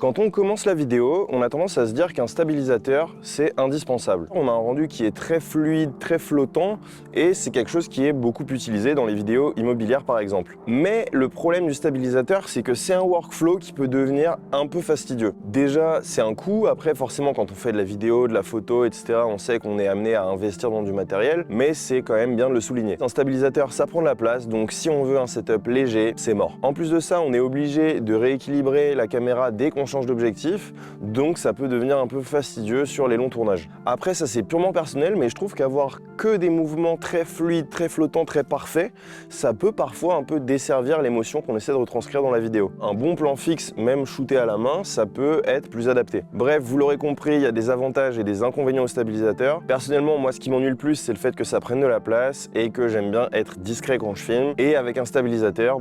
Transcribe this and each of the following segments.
Quand on commence la vidéo, on a tendance à se dire qu'un stabilisateur, c'est indispensable. On a un rendu qui est très fluide, très flottant, et c'est quelque chose qui est beaucoup utilisé dans les vidéos immobilières par exemple. Mais le problème du stabilisateur, c'est que c'est un workflow qui peut devenir un peu fastidieux. Déjà, c'est un coût. Après, forcément, quand on fait de la vidéo, de la photo, etc., on sait qu'on est amené à investir dans du matériel, mais c'est quand même bien de le souligner. Un stabilisateur, ça prend de la place, donc si on veut un setup léger, c'est mort. En plus de ça, on est obligé de rééquilibrer la caméra dès qu'on change d'objectif, donc ça peut devenir un peu fastidieux sur les longs tournages. Après, ça c'est purement personnel, mais je trouve qu'avoir que des mouvements très fluides, très flottants, très parfaits, ça peut parfois un peu desservir l'émotion qu'on essaie de retranscrire dans la vidéo. Un bon plan fixe, même shooté à la main, ça peut être plus adapté. Bref, vous l'aurez compris, il y a des avantages et des inconvénients au stabilisateur. Personnellement, moi, ce qui m'ennuie le plus, c'est le fait que ça prenne de la place et que j'aime bien être discret quand je filme. Et avec un stabilisateur,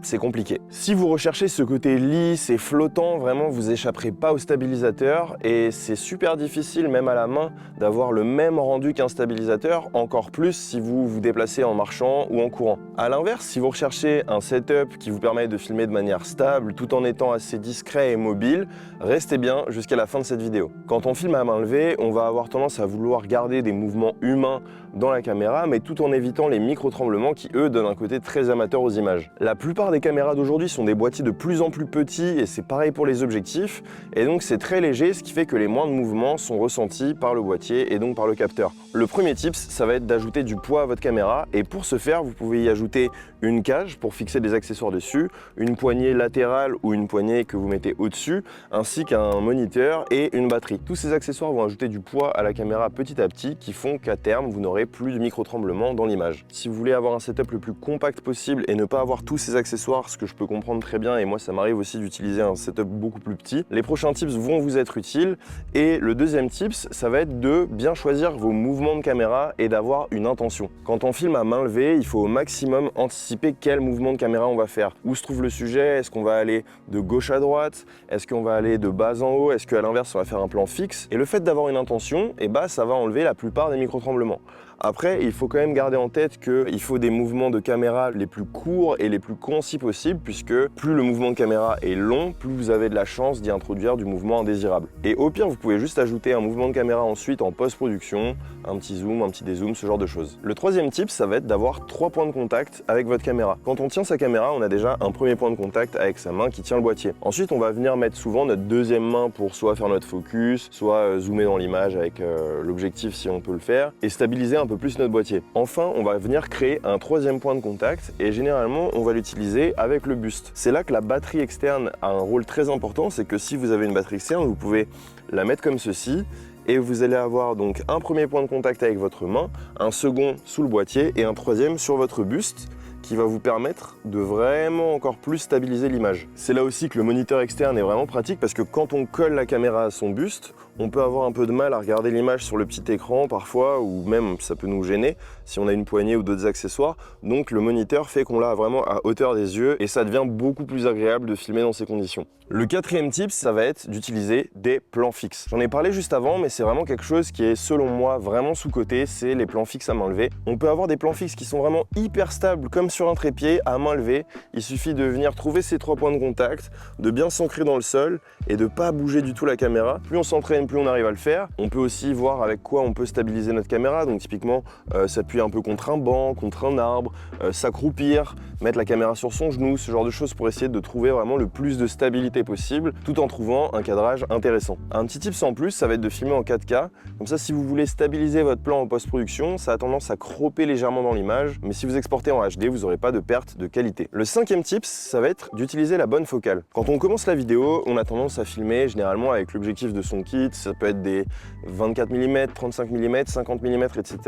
c'est compliqué. Si vous recherchez ce côté lisse et flottant, vraiment, vous échapperez pas au stabilisateur et c'est super difficile, même à la main, d'avoir le même rendu qu'un stabilisateur, encore plus si vous vous déplacez en marchant ou en courant. À l'inverse, si vous recherchez un setup qui vous permet de filmer de manière stable tout en étant assez discret et mobile, restez bien jusqu'à la fin de cette vidéo. Quand on filme à main levée, on va avoir tendance à vouloir garder des mouvements humains dans la caméra, mais tout en évitant les micro-tremblements qui, eux, donnent un côté très amateur aux images. La plupart des caméras d'aujourd'hui sont des boîtiers de plus en plus petits et c'est pareil pour les objectifs, et donc c'est très léger, ce qui fait que les moindres mouvements sont ressentis par le boîtier et donc par le capteur. Le premier tips, ça va être d'ajouter du poids à votre caméra, et pour ce faire, vous pouvez y ajouter une cage pour fixer des accessoires dessus, une poignée latérale ou une poignée que vous mettez au-dessus, ainsi qu'un moniteur et une batterie. Tous ces accessoires vont ajouter du poids à la caméra petit à petit, qui font qu'à terme, vous n'aurez plus de micro-tremblements dans l'image. Si vous voulez avoir un setup le plus compact possible et ne pas avoir tous ces accessoires, ce que je peux comprendre très bien, et moi ça m'arrive aussi d'utiliser un setup beaucoup plus petit, les prochains tips vont vous être utiles. Et le deuxième tips, ça va être de bien choisir vos mouvements de caméra et d'avoir une intention. Quand on filme à main levée, il faut au maximum anticiper quel mouvement de caméra on va faire. Où se trouve le sujet? Est-ce qu'on va aller de gauche à droite? Est-ce qu'on va aller de bas en haut? Est-ce qu'à l'inverse on va faire un plan fixe? Et le fait d'avoir une intention, ça va enlever la plupart des micro-tremblements. Après, il faut quand même garder en tête qu'il faut des mouvements de caméra les plus courts et les plus concis possibles, puisque plus le mouvement de caméra est long, plus vous avez de la chance d'y introduire du mouvement indésirable. Et au pire, vous pouvez juste ajouter un mouvement de caméra ensuite en post-production, un petit zoom, un petit dézoom, ce genre de choses. Le troisième tip, ça va être d'avoir 3 points de contact avec votre caméra. Quand on tient sa caméra, on a déjà un premier point de contact avec sa main qui tient le boîtier. Ensuite, on va venir mettre souvent notre deuxième main pour soit faire notre focus, soit zoomer dans l'image avec l'objectif si on peut le faire, et stabiliser un peu plus notre boîtier. Enfin, on va venir créer un troisième point de contact et généralement, on va l'utiliser avec le buste. C'est là que la batterie externe a un rôle très important, c'est que si vous avez une batterie externe, vous pouvez la mettre comme ceci et vous allez avoir donc un premier point de contact avec votre main, un second sous le boîtier et un troisième sur votre buste, qui va vous permettre de vraiment encore plus stabiliser l'image. C'est là aussi que le moniteur externe est vraiment pratique, parce que quand on colle la caméra à son buste, on peut avoir un peu de mal à regarder l'image sur le petit écran parfois, ou même ça peut nous gêner si on a une poignée ou d'autres accessoires. Donc le moniteur fait qu'on l'a vraiment à hauteur des yeux et ça devient beaucoup plus agréable de filmer dans ces conditions. Le quatrième tip, ça va être d'utiliser des plans fixes. J'en ai parlé juste avant, mais c'est vraiment quelque chose qui est selon moi vraiment sous-coté, c'est les plans fixes à main levée. On peut avoir des plans fixes qui sont vraiment hyper stables comme sur un trépied à main levée. Il suffit de venir trouver ces 3 points de contact, de bien s'ancrer dans le sol et de pas bouger du tout la caméra. Plus on s'entraîne, plus on arrive à le faire. On peut aussi voir avec quoi on peut stabiliser notre caméra, donc typiquement s'appuyer un peu contre un banc, contre un arbre, s'accroupir, mettre la caméra sur son genou, ce genre de choses pour essayer de trouver vraiment le plus de stabilité possible tout en trouvant un cadrage intéressant. Un petit tips en plus, ça va être de filmer en 4K. Comme ça, si vous voulez stabiliser votre plan en post-production, ça a tendance à cropper légèrement dans l'image, mais si vous exportez en HD, vous n'aurez pas de perte de qualité. Le cinquième tips, ça va être d'utiliser la bonne focale. Quand on commence la vidéo, on a tendance à filmer généralement avec l'objectif de son kit, ça peut être des 24 mm, 35 mm, 50 mm, etc.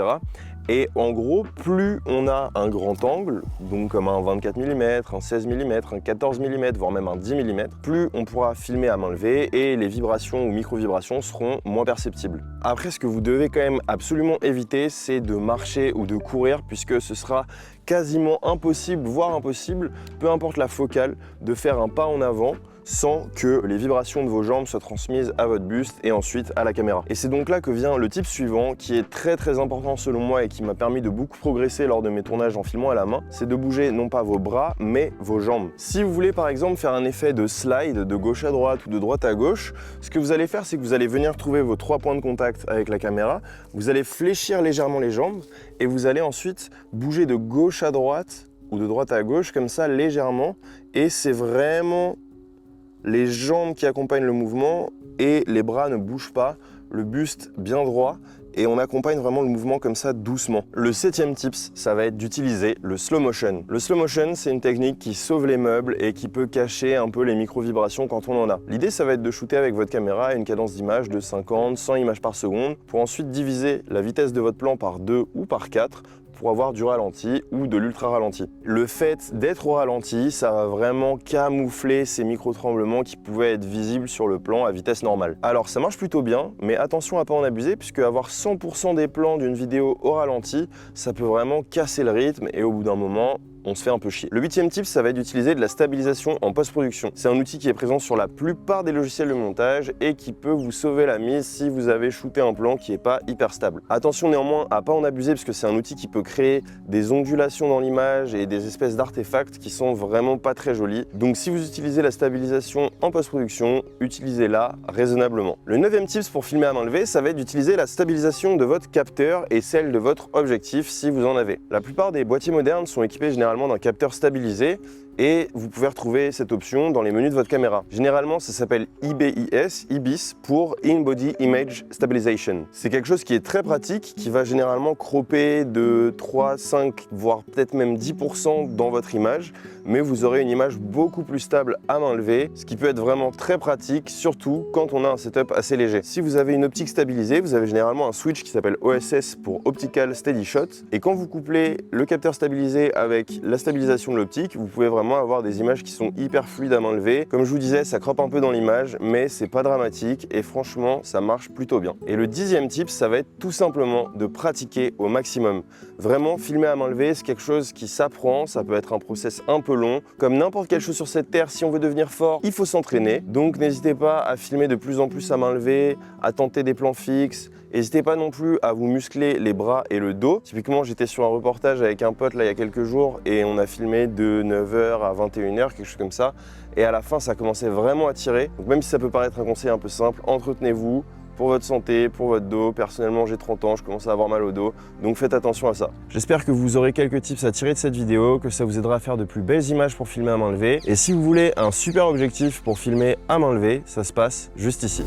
Et en gros, plus on a un grand angle, donc comme un 24 mm, un 16 mm, un 14 mm, voire même un 10 mm, plus on pourra filmer à main levée et les vibrations ou micro-vibrations seront moins perceptibles. Après, ce que vous devez quand même absolument éviter, c'est de marcher ou de courir, puisque ce sera quasiment impossible, voire impossible, peu importe la focale, de faire un pas en avant sans que les vibrations de vos jambes soient transmises à votre buste et ensuite à la caméra. Et c'est donc là que vient le tip suivant qui est très important selon moi et qui m'a permis de beaucoup progresser lors de mes tournages en filmant à la main, c'est de bouger non pas vos bras mais vos jambes. Si vous voulez par exemple faire un effet de slide de gauche à droite ou de droite à gauche, ce que vous allez faire c'est que vous allez venir trouver vos 3 points de contact avec la caméra, vous allez fléchir légèrement les jambes et vous allez ensuite bouger de gauche à droite ou de droite à gauche comme ça légèrement, et c'est vraiment les jambes qui accompagnent le mouvement et les bras ne bougent pas, le buste bien droit, et on accompagne vraiment le mouvement comme ça doucement. Le 7e tips, ça va être d'utiliser le slow motion. Le slow motion, c'est une technique qui sauve les meubles et qui peut cacher un peu les micro-vibrations quand on en a. L'idée, ça va être de shooter avec votre caméra à une cadence d'image de 50, 100 images par seconde pour ensuite diviser la vitesse de votre plan par 2 ou par 4 pour avoir du ralenti ou de l'ultra ralenti. Le fait d'être au ralenti, ça va vraiment camoufler ces micro-tremblements qui pouvaient être visibles sur le plan à vitesse normale. Alors ça marche plutôt bien, mais attention à pas en abuser puisque avoir 100% des plans d'une vidéo au ralenti, ça peut vraiment casser le rythme et au bout d'un moment, on se fait un peu chier. Le 8e tip, ça va être d'utiliser de la stabilisation en post-production. C'est un outil qui est présent sur la plupart des logiciels de montage et qui peut vous sauver la mise si vous avez shooté un plan qui n'est pas hyper stable. Attention néanmoins à pas en abuser parce que c'est un outil qui peut créer des ondulations dans l'image et des espèces d'artefacts qui sont vraiment pas très jolis. Donc si vous utilisez la stabilisation en post-production, utilisez-la raisonnablement. Le 9e tip pour filmer à main levée, ça va être d'utiliser la stabilisation de votre capteur et celle de votre objectif si vous en avez. La plupart des boîtiers modernes sont équipés généralement d'un capteur stabilisé et vous pouvez retrouver cette option dans les menus de votre caméra. Généralement, ça s'appelle IBIS pour In Body Image Stabilization. C'est quelque chose qui est très pratique, qui va généralement cropper de 3, 5, voire peut-être même 10% dans votre image, mais vous aurez une image beaucoup plus stable à main levée, ce qui peut être vraiment très pratique, surtout quand on a un setup assez léger. Si vous avez une optique stabilisée, vous avez généralement un switch qui s'appelle OSS pour Optical Steady Shot, et quand vous couplez le capteur stabilisé avec la stabilisation de l'optique, vous pouvez vraiment avoir des images qui sont hyper fluides à main levée. Comme je vous disais, ça croppe un peu dans l'image, mais c'est pas dramatique et franchement, ça marche plutôt bien. Et le 10e tip, ça va être tout simplement de pratiquer au maximum. Vraiment, filmer à main levée, c'est quelque chose qui s'apprend, ça peut être un process un peu long. Comme n'importe quelle chose sur cette terre, si on veut devenir fort, il faut s'entraîner. Donc n'hésitez pas à filmer de plus en plus à main levée, à tenter des plans fixes. N'hésitez pas non plus à vous muscler les bras et le dos. Typiquement, j'étais sur un reportage avec un pote là il y a quelques jours et on a filmé de 9h à 21h, quelque chose comme ça. Et à la fin, ça commençait vraiment à tirer. Donc même si ça peut paraître un conseil un peu simple, entretenez-vous pour votre santé, pour votre dos. Personnellement, j'ai 30 ans, je commence à avoir mal au dos, donc faites attention à ça. J'espère que vous aurez quelques tips à tirer de cette vidéo, que ça vous aidera à faire de plus belles images pour filmer à main levée. Et si vous voulez un super objectif pour filmer à main levée, ça se passe juste ici.